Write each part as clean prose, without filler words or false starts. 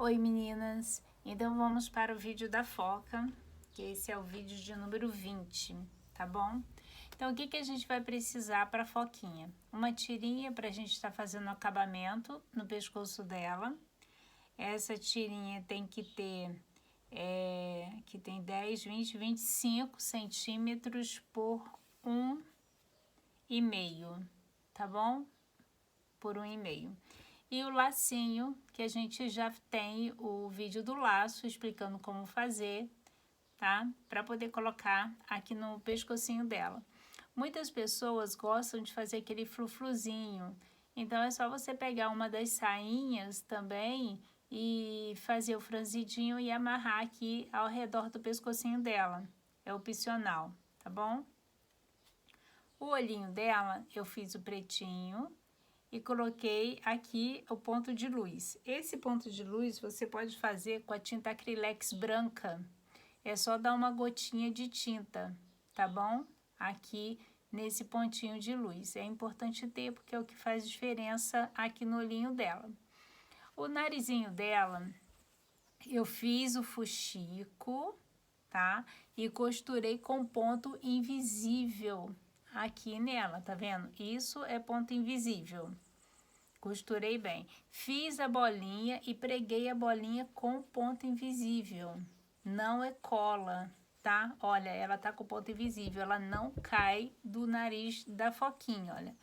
Oi meninas, então vamos para o vídeo da foca, que esse é o vídeo de número 20, tá bom? Então o que a gente vai precisar para a foquinha? Uma tirinha para a gente estar fazendo o acabamento no pescoço dela. Essa tirinha tem que ter, que tem 10, 20, 25 centímetros por 1,5, tá bom? Por 1,5. E o lacinho, que a gente já tem o vídeo do laço explicando como fazer, tá? Para poder colocar aqui no pescocinho dela. Muitas pessoas gostam de fazer aquele frufruzinho, então é só você pegar uma das sainhas também e fazer o franzidinho e amarrar aqui ao redor do pescocinho dela. É opcional, tá bom? O olhinho dela eu fiz o pretinho e coloquei aqui o ponto de luz. Esse ponto de luz você pode fazer com a tinta acrylex branca. É só dar uma gotinha de tinta, tá bom? Aqui nesse pontinho de luz. É importante ter porque é o que faz diferença aqui no olhinho dela. O narizinho dela, eu fiz o fuxico, tá? E costurei com ponto invisível aqui nela, tá vendo? Isso é ponto invisível. Costurei bem. Fiz a bolinha e preguei a bolinha com ponto invisível. Não é cola, tá? Olha, ela tá com ponto invisível. Ela não cai do nariz da foquinha, olha.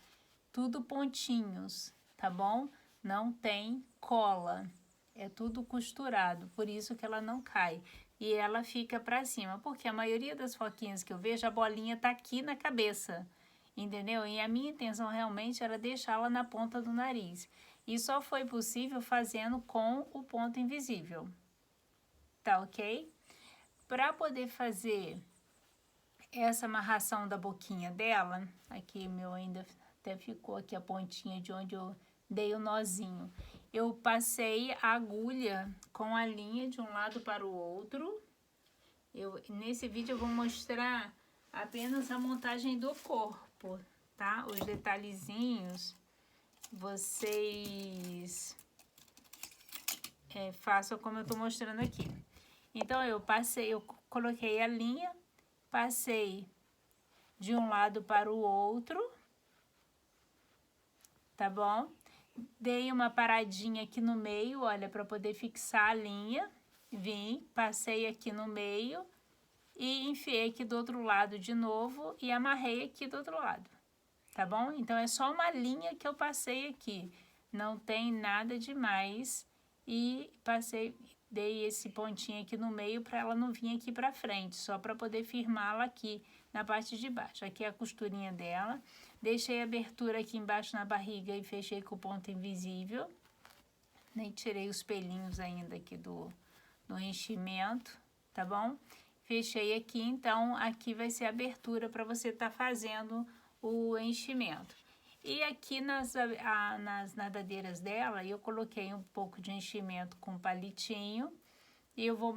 Tudo pontinhos, tá bom? Não tem cola. É tudo costurado, por isso que ela não cai. E ela fica pra cima, porque a maioria das foquinhas que eu vejo, a bolinha tá aqui na cabeça. Entendeu? E a minha intenção realmente era deixá-la na ponta do nariz. E só foi possível fazendo com o ponto invisível. Tá ok? Para poder fazer essa amarração da boquinha dela, aqui meu ainda até ficou aqui a pontinha de onde eu dei o nozinho. Eu passei a agulha com a linha de um lado para o outro. Nesse vídeo eu vou mostrar apenas a montagem do corpo, tá? Os detalhezinhos, vocês façam como eu tô mostrando aqui. Então, eu coloquei a linha, passei de um lado para o outro, tá bom? Dei uma paradinha aqui no meio, olha, para poder fixar a linha. Vim, passei aqui no meio e enfiei aqui do outro lado de novo e amarrei aqui do outro lado, tá bom? Então, é só uma linha que eu passei aqui, não tem nada demais. E passei, dei esse pontinho aqui no meio para ela não vir aqui pra frente, só para poder firmá-la aqui na parte de baixo. Aqui é a costurinha dela. Deixei a abertura aqui embaixo na barriga e fechei com o ponto invisível. Nem tirei os pelinhos ainda aqui do enchimento, tá bom? Fechei aqui, então aqui vai ser a abertura para você estar fazendo o enchimento. E aqui nas nadadeiras dela, eu coloquei um pouco de enchimento com palitinho. E eu vou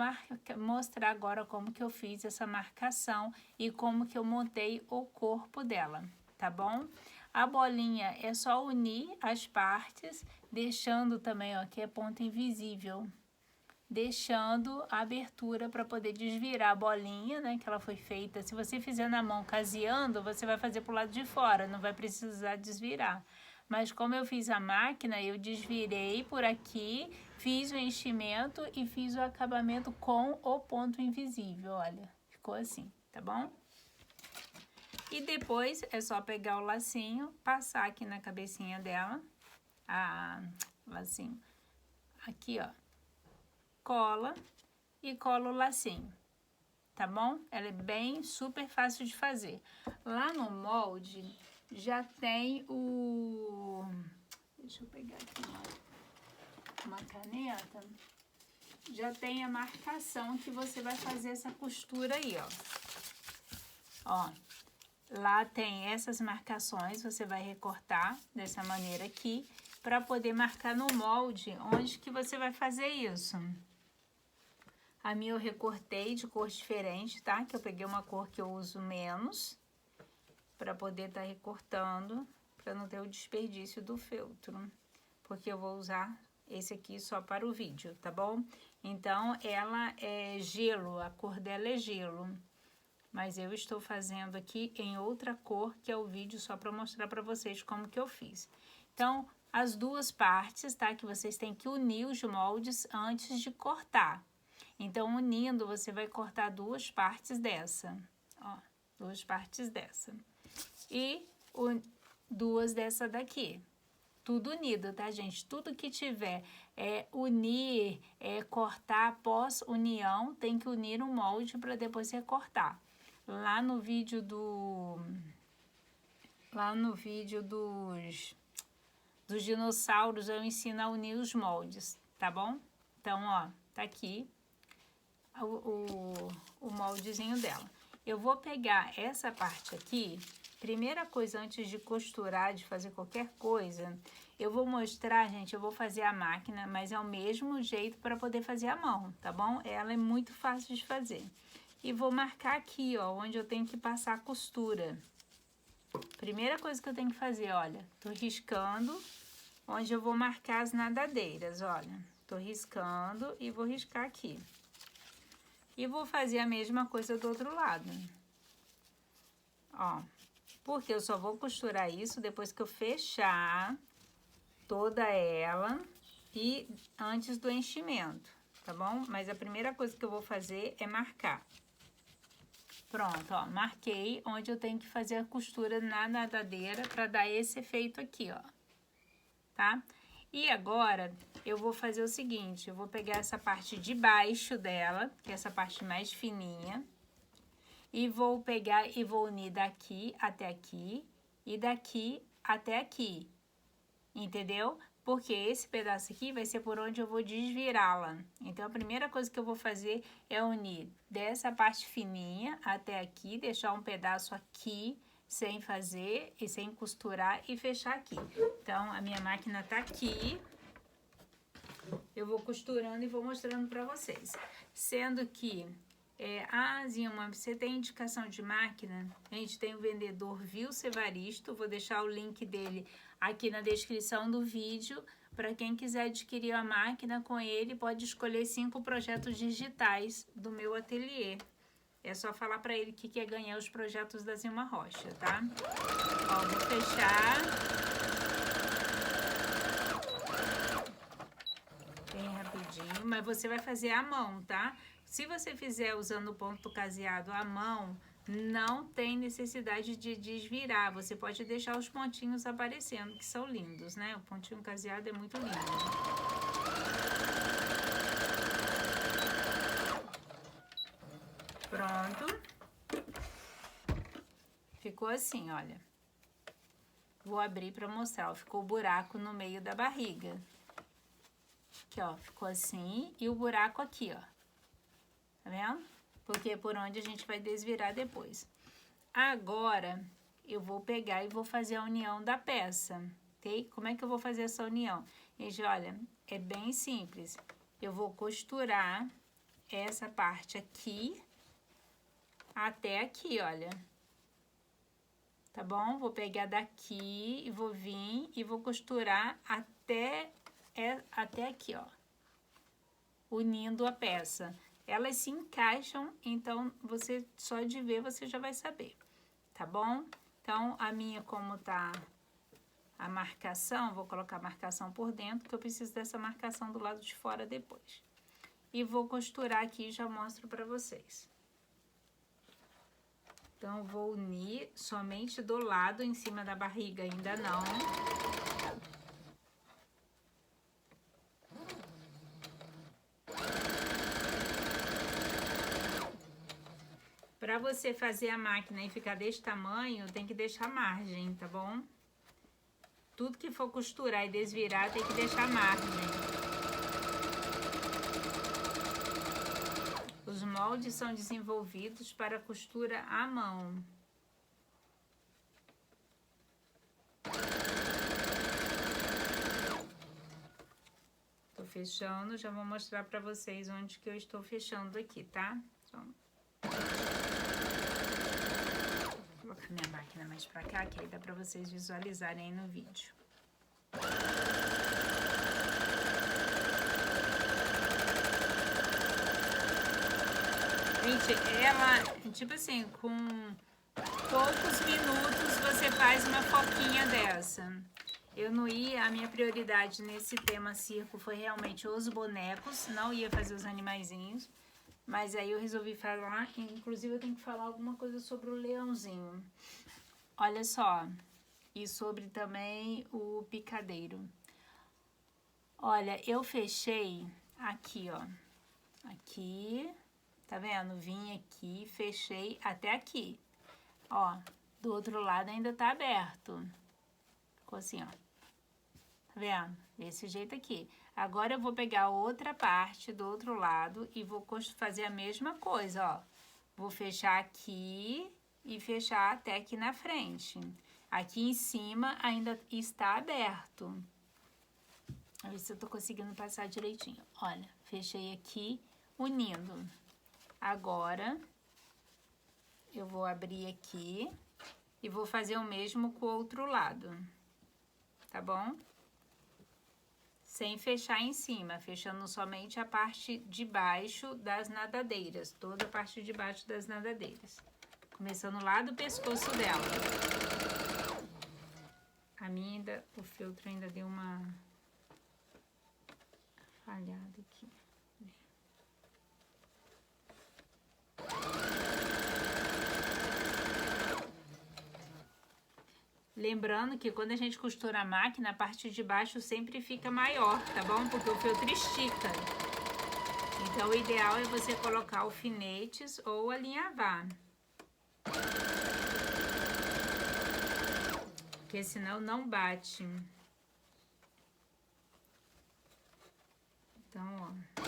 mostrar agora como que eu fiz essa marcação e como que eu montei o corpo dela, tá bom? A bolinha é só unir as partes, deixando também, ó, que é ponto invisível, deixando a abertura para poder desvirar a bolinha, né, que ela foi feita. Se você fizer na mão caseando, você vai fazer pro lado de fora, não vai precisar desvirar. Mas como eu fiz a máquina, eu desvirei por aqui, fiz o enchimento e fiz o acabamento com o ponto invisível, olha, ficou assim, tá bom? E depois é só pegar o lacinho, passar aqui na cabecinha dela, lacinho, aqui ó, cola e cola o lacinho, tá bom? Ela é bem super fácil de fazer. Lá no molde já tem o... Deixa eu pegar aqui uma caneta. Já tem a marcação que você vai fazer essa costura aí, ó. Ó, lá tem essas marcações, você vai recortar dessa maneira aqui, para poder marcar no molde onde que você vai fazer isso. A minha eu recortei de cor diferente, tá? Que eu peguei uma cor que eu uso menos, para poder estar recortando, para não ter o desperdício do feltro. Porque eu vou usar esse aqui só para o vídeo, tá bom? Então, ela é gelo, a cor dela é gelo. Mas eu estou fazendo aqui em outra cor, que é o vídeo só para mostrar para vocês como que eu fiz. Então, as duas partes, tá? Que vocês têm que unir os moldes antes de cortar. Então, unindo, você vai cortar duas partes dessa, ó, duas partes dessa. E duas dessa daqui. Tudo unido, tá, gente? Tudo que tiver unir, cortar após união, tem que unir o molde para depois recortar. Lá no vídeo dos dinossauros, eu ensino a unir os moldes, tá bom? Então, ó, tá aqui o moldezinho dela. Eu vou pegar essa parte aqui. Primeira coisa, antes de costurar, de fazer qualquer coisa, eu vou mostrar, gente, eu vou fazer a máquina, mas é o mesmo jeito para poder fazer a mão, tá bom? Ela é muito fácil de fazer. E vou marcar aqui, ó, onde eu tenho que passar a costura. Primeira coisa que eu tenho que fazer, olha, tô riscando onde eu vou marcar as nadadeiras, olha. Tô riscando e vou riscar aqui. E vou fazer a mesma coisa do outro lado. Ó, porque eu só vou costurar isso depois que eu fechar toda ela e antes do enchimento, tá bom? Mas a primeira coisa que eu vou fazer é marcar. Pronto, ó, marquei onde eu tenho que fazer a costura na nadadeira para dar esse efeito aqui, ó, tá? E agora, eu vou fazer o seguinte, eu vou pegar essa parte de baixo dela, que é essa parte mais fininha, e vou pegar e vou unir daqui até aqui e daqui até aqui, entendeu? Porque esse pedaço aqui vai ser por onde eu vou desvirá-la. Então, a primeira coisa que eu vou fazer é unir dessa parte fininha até aqui, deixar um pedaço aqui sem fazer e sem costurar e fechar aqui. Então, a minha máquina tá aqui. Eu vou costurando e vou mostrando para vocês. Sendo que, Zilma, você tem indicação de máquina? A gente tem o vendedor Vilso Evaristo, vou deixar o link dele aqui na descrição do vídeo. Para quem quiser adquirir a máquina com ele, pode escolher 5 projetos digitais do meu ateliê. É só falar para ele que quer ganhar os projetos da Zilma Rocha, tá? Ó, vou fechar. Bem rapidinho, mas você vai fazer à mão, tá? Se você fizer usando o ponto caseado à mão, não tem necessidade de desvirar. Você pode deixar os pontinhos aparecendo, que são lindos, né? O pontinho caseado é muito lindo. Pronto. Ficou assim, olha. Vou abrir para mostrar. Ficou o buraco no meio da barriga. Aqui, ó, ficou assim. E o buraco aqui, ó. Tá vendo? Porque é por onde a gente vai desvirar depois. Agora, eu vou pegar e vou fazer a união da peça, ok? Como é que eu vou fazer essa união? Gente, olha, é bem simples. Eu vou costurar essa parte aqui até aqui, olha. Tá bom? Vou pegar daqui e vou vir e vou costurar até aqui, ó. Unindo a peça. Elas se encaixam, então, você só de ver você já vai saber, tá bom? Então, a minha, como tá a marcação, vou colocar a marcação por dentro, que eu preciso dessa marcação do lado de fora depois. E vou costurar aqui e já mostro pra vocês. Então, vou unir somente do lado, em cima da barriga ainda não. Para você fazer a máquina e ficar desse tamanho, tem que deixar margem, tá bom? Tudo que for costurar e desvirar, tem que deixar margem. Os moldes são desenvolvidos para costura à mão. Tô fechando, já vou mostrar para vocês onde que eu estou fechando aqui, tá? Vou colocar minha máquina mais pra cá, que aí dá pra vocês visualizarem aí no vídeo. Gente, ela, tipo assim, com poucos minutos você faz uma foquinha dessa. Eu não ia, a minha prioridade nesse tema circo foi realmente os bonecos, não ia fazer os animaizinhos. Mas aí eu resolvi falar, inclusive eu tenho que falar alguma coisa sobre o leãozinho. Olha só, e sobre também o picadeiro. Olha, eu fechei aqui, ó. Aqui, tá vendo? Vim aqui, fechei até aqui. Ó, do outro lado ainda tá aberto. Ficou assim, ó. Tá vendo? Desse jeito aqui. Agora eu vou pegar outra parte do outro lado e vou fazer a mesma coisa, ó. Vou fechar aqui e fechar até aqui na frente. Aqui em cima ainda está aberto. Vamos ver se eu tô conseguindo passar direitinho. Olha, fechei aqui, unindo. Agora, eu vou abrir aqui e vou fazer o mesmo com o outro lado. Tá bom? Sem fechar em cima, fechando somente a parte de baixo das nadadeiras, toda a parte de baixo das nadadeiras. Começando lá do pescoço dela. A minha ainda, o feltro ainda deu uma falhada aqui. Lembrando que quando a gente costura a máquina, a parte de baixo sempre fica maior, tá bom? Porque o feltro estica. Então, o ideal é você colocar alfinetes ou alinhavar. Porque senão não bate. Então, ó.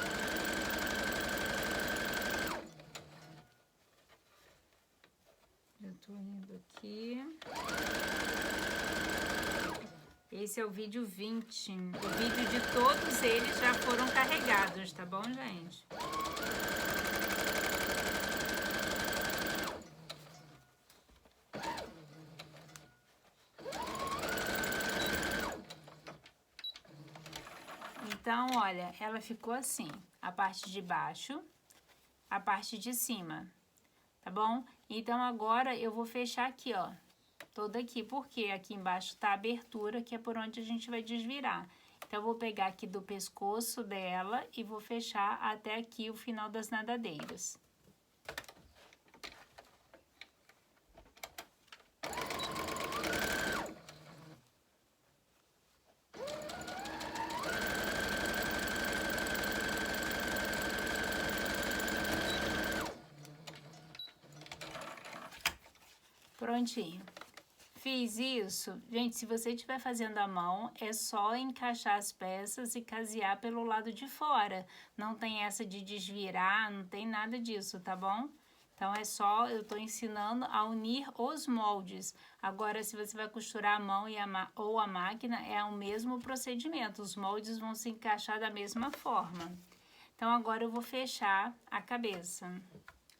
Já tô indo aqui. Esse é o vídeo 20. O vídeo de todos eles já foram carregados, tá bom, gente? Então, olha, ela ficou assim. A parte de baixo, a parte de cima, tá bom? Então, agora eu vou fechar aqui, ó. Toda aqui, porque aqui embaixo tá a abertura, que é por onde a gente vai desvirar. Então, eu vou pegar aqui do pescoço dela e vou fechar até aqui o final das nadadeiras. Prontinho. Fiz isso. Gente, se você estiver fazendo à mão, é só encaixar as peças e casear pelo lado de fora. Não tem essa de desvirar, não tem nada disso, tá bom? Então, é só, eu tô ensinando a unir os moldes. Agora, se você vai costurar a mão ou a máquina, é o mesmo procedimento. Os moldes vão se encaixar da mesma forma. Então, agora eu vou fechar a cabeça.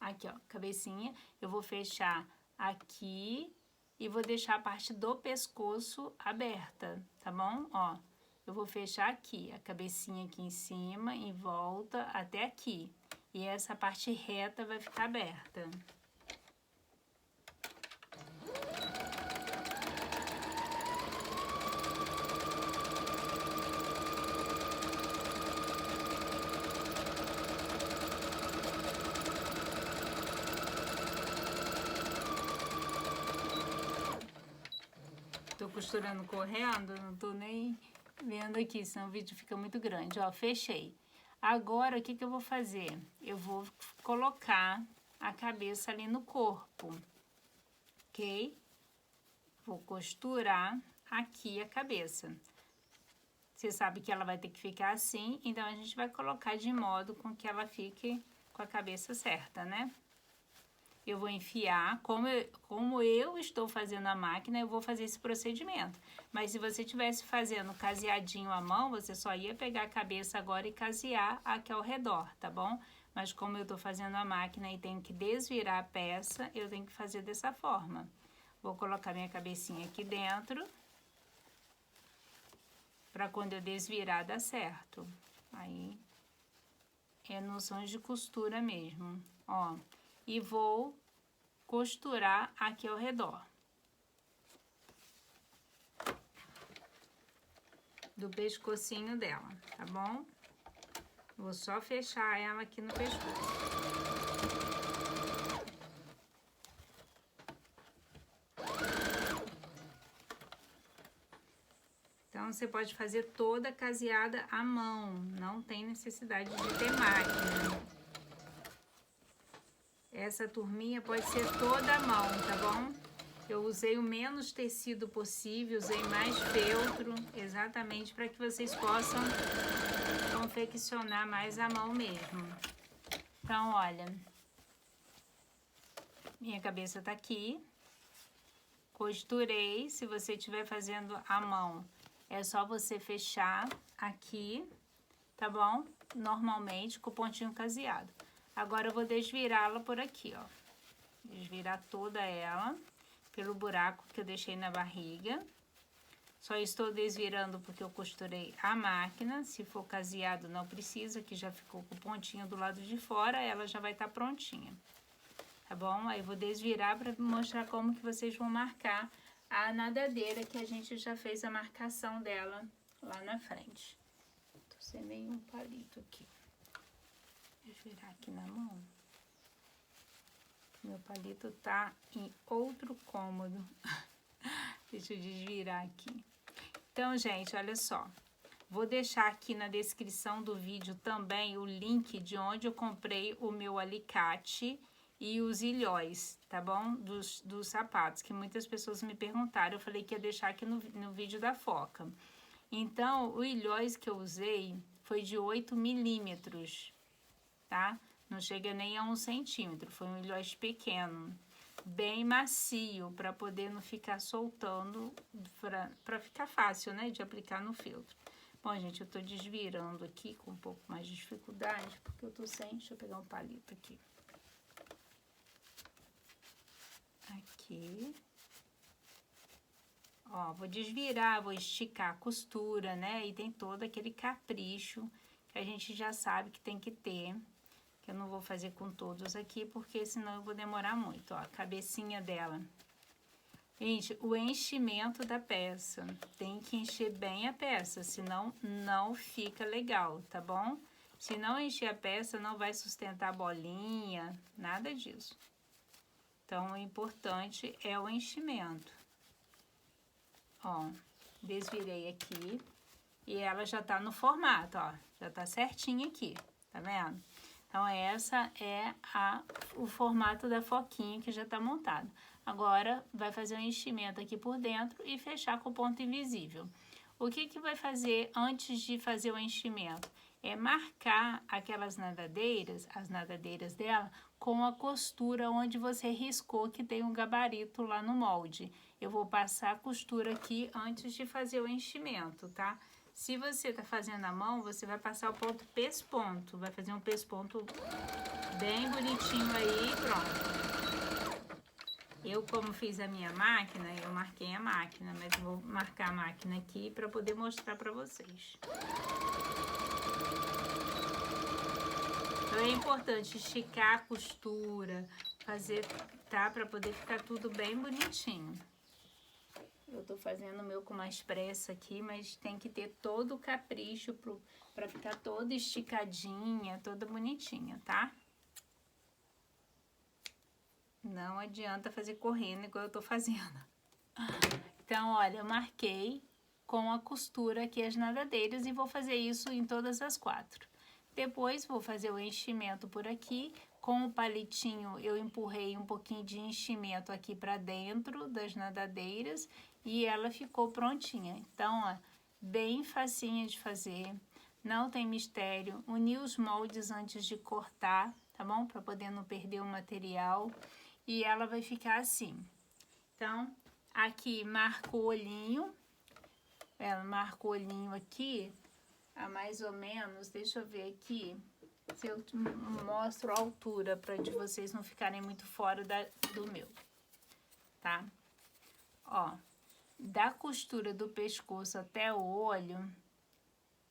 Aqui, ó, cabecinha. Eu vou fechar aqui e vou deixar a parte do pescoço aberta, tá bom? Ó, eu vou fechar aqui, a cabecinha aqui em cima, em volta, até aqui. E essa parte reta vai ficar aberta. Tô costurando correndo, não tô nem vendo aqui, senão o vídeo fica muito grande. Ó, fechei. Agora, o que que eu vou fazer? Eu vou colocar a cabeça ali no corpo, ok? Vou costurar aqui a cabeça. Você sabe que ela vai ter que ficar assim, então a gente vai colocar de modo com que ela fique com a cabeça certa, né? Eu vou enfiar, como eu estou fazendo a máquina, eu vou fazer esse procedimento. Mas se você estivesse fazendo caseadinho à mão, você só ia pegar a cabeça agora e casear aqui ao redor, tá bom? Mas como eu tô fazendo a máquina e tenho que desvirar a peça, eu tenho que fazer dessa forma. Vou colocar minha cabecinha aqui dentro, para quando eu desvirar dar certo. Aí, é noções de costura mesmo, ó. E vou costurar aqui ao redor do pescocinho dela, tá bom? Vou só fechar ela aqui no pescoço. Então, você pode fazer toda a caseada à mão, não tem necessidade de ter máquina. Essa turminha pode ser toda à mão, tá bom? Eu usei o menos tecido possível, usei mais feltro, exatamente para que vocês possam confeccionar mais à mão mesmo. Então, olha, minha cabeça tá aqui, costurei. Se você estiver fazendo à mão, é só você fechar aqui, tá bom? Normalmente, com o pontinho caseado. Agora, eu vou desvirá-la por aqui, ó. Desvirar toda ela pelo buraco que eu deixei na barriga. Só estou desvirando porque eu costurei a máquina. Se for caseado, não precisa, que já ficou com o pontinho do lado de fora, ela já vai estar prontinha. Tá bom? Aí, eu vou desvirar para mostrar como que vocês vão marcar a nadadeira, que a gente já fez a marcação dela lá na frente. Tô sem nenhum palito aqui. Deixa eu virar aqui na mão. Meu palito tá em outro cômodo. Deixa eu desvirar aqui. Então, gente, olha só. Vou deixar aqui na descrição do vídeo também o link de onde eu comprei o meu alicate e os ilhóis, tá bom? Dos sapatos, que muitas pessoas me perguntaram. Eu falei que ia deixar aqui no vídeo da foca. Então, o ilhóis que eu usei foi de 8 milímetros, tá? Não chega nem a 1 centímetro, foi um ilhóis pequeno, bem macio, para poder não ficar soltando, para ficar fácil, né, de aplicar no feltro. Bom, gente, eu tô desvirando aqui com um pouco mais de dificuldade, porque eu tô sem, deixa eu pegar um palito aqui. Aqui. Ó, vou desvirar, vou esticar a costura, né, e tem todo aquele capricho que a gente já sabe que tem que ter. Que eu não vou fazer com todos aqui, porque senão eu vou demorar muito, ó, a cabecinha dela. Gente, o enchimento da peça, tem que encher bem a peça, senão não fica legal, tá bom? Se não encher a peça, não vai sustentar a bolinha, nada disso. Então, o importante é o enchimento. Ó, desvirei aqui e ela já tá no formato, ó, já tá certinho aqui, tá vendo? Então, essa é o formato da foquinha que já tá montado. Agora, vai fazer um enchimento aqui por dentro e fechar com ponto invisível. O que que vai fazer antes de fazer o enchimento? É marcar aquelas nadadeiras, as nadadeiras dela, com a costura onde você riscou que tem um gabarito lá no molde. Eu vou passar a costura aqui antes de fazer o enchimento, tá? Se você tá fazendo à mão, você vai passar o ponto pesponto. Vai fazer um pesponto bem bonitinho aí e pronto. Eu, como fiz a minha máquina, eu marquei a máquina, mas eu vou marcar a máquina aqui para poder mostrar para vocês. Então, é importante esticar a costura, fazer, tá? Para poder ficar tudo bem bonitinho. Eu tô fazendo o meu com mais pressa aqui, mas tem que ter todo o capricho pra ficar toda esticadinha, toda bonitinha, tá? Não adianta fazer correndo igual eu tô fazendo. Então, olha, eu marquei com a costura aqui as nadadeiras e vou fazer isso em todas as 4. Depois, vou fazer o enchimento por aqui. Com o palitinho, eu empurrei um pouquinho de enchimento aqui pra dentro das nadadeiras e ela ficou prontinha. Então, ó, bem facinha de fazer, não tem mistério. Uni os moldes antes de cortar, tá bom? Pra poder não perder o material. E ela vai ficar assim. Então, aqui marca o olhinho. Ela marca o olhinho aqui, a mais ou menos, deixa eu ver aqui, se eu mostro a altura, para de vocês não ficarem muito fora do meu, tá? Ó, da costura do pescoço até o olho,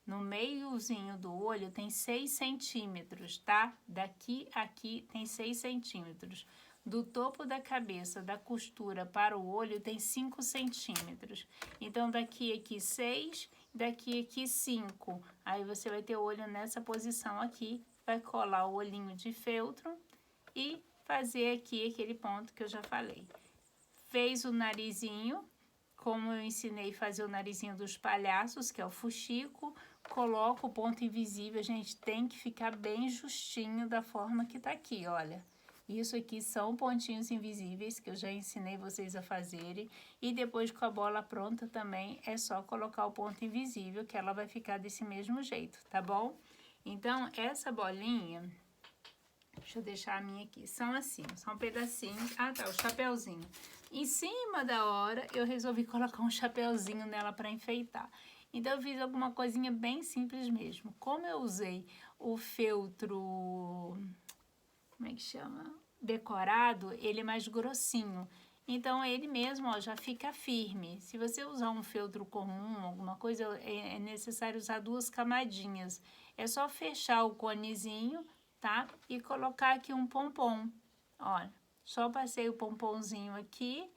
no meiozinho do olho tem 6 centímetros, tá? Daqui a aqui tem 6 centímetros. Do topo da cabeça, da costura para o olho, tem 5 centímetros. Então, daqui a aqui 6, daqui a aqui 5. Aí, você vai ter o olho nessa posição aqui, vai colar o olhinho de feltro e fazer aqui aquele ponto que eu já falei. Fez o narizinho, como eu ensinei a fazer o narizinho dos palhaços, que é o fuxico, coloca o ponto invisível, gente, tem que ficar bem justinho da forma que tá aqui, olha. Isso aqui são pontinhos invisíveis que eu já ensinei vocês a fazerem. E depois com a bola pronta também é só colocar o ponto invisível que ela vai ficar desse mesmo jeito, tá bom? Então, essa bolinha, deixa eu deixar a minha aqui, são assim, são pedacinhos. Ah, tá, o chapeuzinho. Em cima da hora, eu resolvi colocar um chapeuzinho nela para enfeitar. Então, eu fiz alguma coisinha bem simples mesmo. Como eu usei o feltro... como é que chama? Decorado, ele é mais grossinho. Então, ele mesmo, ó, já fica firme. Se você usar um feltro comum, alguma coisa, é necessário usar 2 camadinhas. É só fechar o conezinho, tá? E colocar aqui um pompom. Ó, só passei o pomponzinho aqui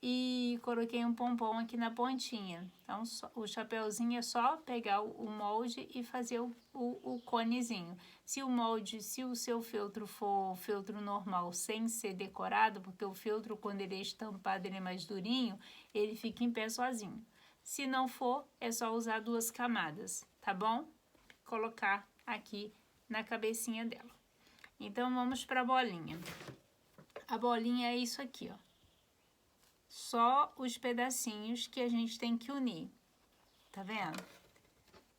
e coloquei um pompom aqui na pontinha. Então, o chapeuzinho é só pegar o molde e fazer o conezinho. Se o seu feltro for feltro normal, sem ser decorado, porque o feltro, quando ele é estampado, ele é mais durinho, ele fica em pé sozinho. Se não for, é só usar 2 camadas, tá bom? Colocar aqui na cabecinha dela. Então, vamos para a bolinha. A bolinha é isso aqui, ó. Só os pedacinhos que a gente tem que unir, tá vendo?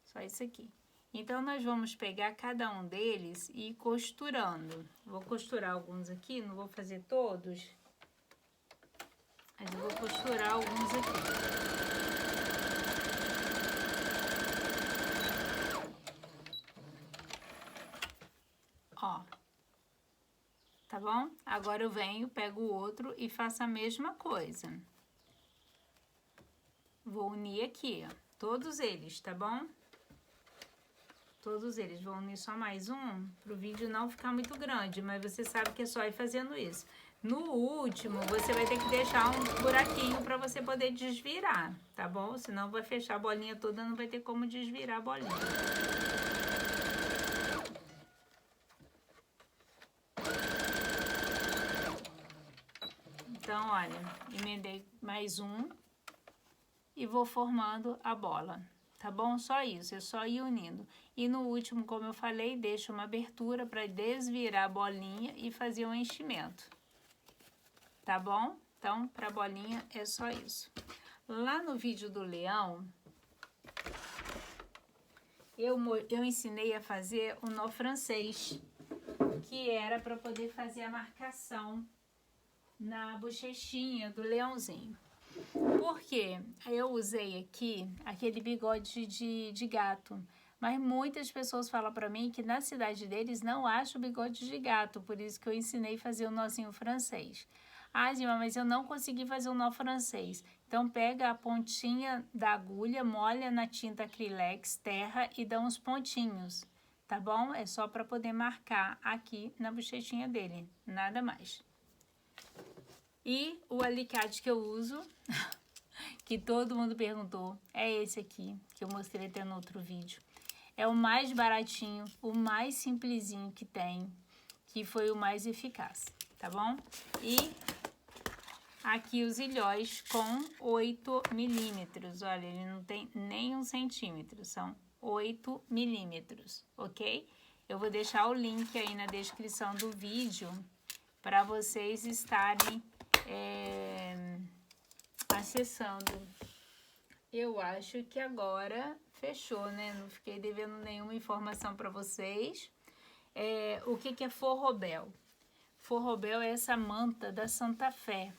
Só isso aqui. Então, nós vamos pegar cada um deles e ir costurando. Vou costurar alguns aqui, não vou fazer todos, mas eu vou costurar alguns aqui. Ó. Tá bom? Agora eu venho, pego o outro e faço a mesma coisa. Vou unir aqui, ó, todos eles, tá bom? Todos eles. Vou unir só mais um, pro vídeo não ficar muito grande, mas você sabe que é só ir fazendo isso. No último, você vai ter que deixar um buraquinho pra você poder desvirar, tá bom? Senão vai fechar a bolinha toda, não vai ter como desvirar a bolinha. Então, olha, emendei mais um e vou formando a bola, tá bom? Só isso, é só ir unindo. E no último, como eu falei, deixa uma abertura para desvirar a bolinha e fazer um enchimento, tá bom? Então, para a bolinha é só isso. Lá no vídeo do leão, eu ensinei a fazer o nó francês, que era para poder fazer a marcação na bochechinha do leãozinho. Porque eu usei aqui aquele bigode de gato, mas muitas pessoas falam para mim que na cidade deles não acham bigode de gato, por isso que eu ensinei a fazer o nozinho francês. Ah, Dima, mas eu não consegui fazer o nó francês. Então, pega a pontinha da agulha, molha na tinta acrylex, terra e dá uns pontinhos, tá bom? É só para poder marcar aqui na bochechinha dele, nada mais. E o alicate que eu uso, que todo mundo perguntou, é esse aqui, que eu mostrei até no outro vídeo. É o mais baratinho, o mais simplesinho que tem, que foi o mais eficaz, tá bom? E aqui os ilhóis com 8 milímetros, olha, ele não tem nem 1 centímetro, são 8 milímetros, ok? Eu vou deixar o link aí na descrição do vídeo para vocês estarem acessando. Eu acho que agora fechou, né? Não fiquei devendo nenhuma informação para vocês. O que é forrobel? Forrobel é essa manta da Santa Fé.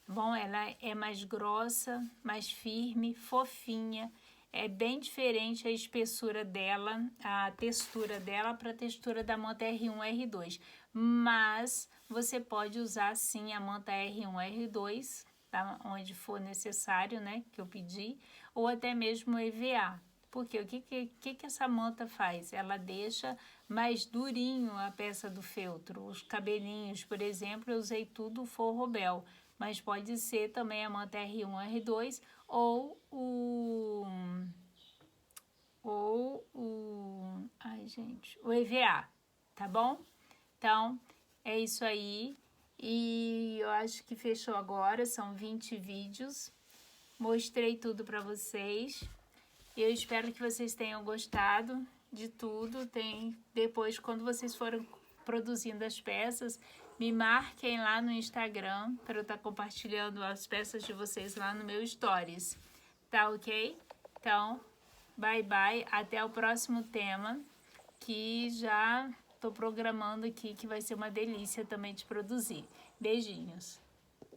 Bom, ela é mais grossa, mais firme, fofinha. É bem diferente a espessura dela, a textura dela para a textura da manta R1, R2. Mas você pode usar sim a manta R1, R2, tá? Onde for necessário, né? Que eu pedi. Ou até mesmo EVA. Porque o que essa manta faz? Ela deixa mais durinho a peça do feltro. Os cabelinhos, por exemplo, eu usei tudo forro bel, mas pode ser também a manta R1, R2 ou o EVA, tá bom? Então, é isso aí. E eu acho que fechou agora, são 20 vídeos. Mostrei tudo para vocês. Eu espero que vocês tenham gostado de tudo. Depois, quando vocês forem produzindo as peças, me marquem lá no Instagram para eu estar compartilhando as peças de vocês lá no meu Stories. Tá ok? Então, bye bye. Até o próximo tema, que já estou programando aqui, que vai ser uma delícia também de produzir. Beijinhos!